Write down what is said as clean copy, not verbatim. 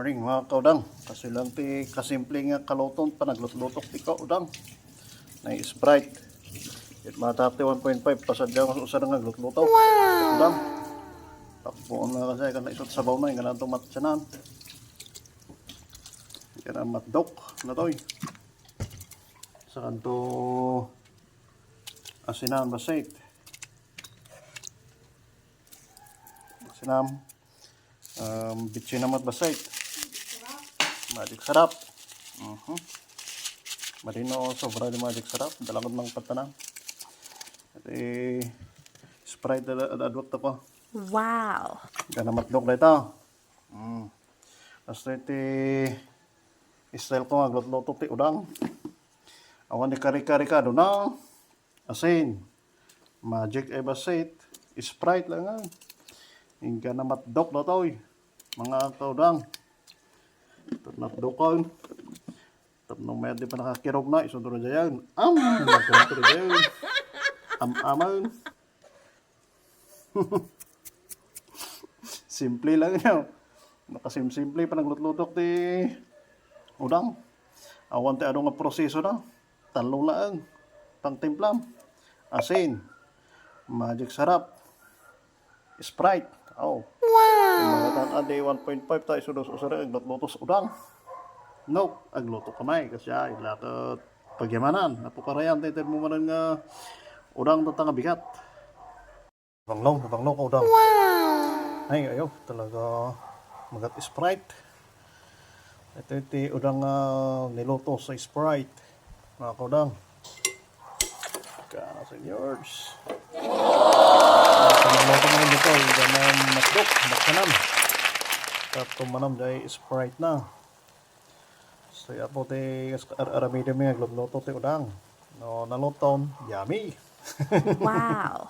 morning mga kaudang. Kasi lang ti kasimple nga kaluton pa naglutlutok ti kaudang. Na Sprite. It matapti 1.5 pasadya mas usa nga glutlutok. Kaudang. Takbuon na kasi kan isot sabaw na nga itong matsanan. Kaya matdok na toy. Sa kanto asinan basait. Asinam bitchin namat basait. Magic sarap. Marino sobra di magic sarap. Dalagod mang patanan. At Sprite adwak to ko. Wow. Gana matdok na ito. Basta iti style ko nga glutluto ti udang. Awan ni kari-kari ka do na. Asin. Magic ay basait. Sprite lang nga. Hingga na matdok na to mga kaudang. Ito natdokan. Tapos nung may di pa nakakirog na, isunduro dyan. Nakakirog dyan. Aman. Simple lang yun. Nakasimple pa naglutlutok ti udang. Awan ti ano nga proseso na. Talong lang. Pangtimplam. Asin. Magic sarap. Sprite. Oh. Mga tan-ade 1.5 tayo sudos-usara aglutlutos udang. No, agluto kamay kasi ay lakat pagyamanan. Napukarayan tayo mo manan nga udang tatang bigat. Banglong ka udang. Ay, ayo talaga magat Sprite. Ito iti udang niluto sa Sprite. Mga kaudang. Kana seniors. Pagluto naman dito, hindi na matdok, matkanan. Tapos manam dahil Sprite na. So, po ti aramida mi glutluto ti udang. No, naluton, yummy. Wow.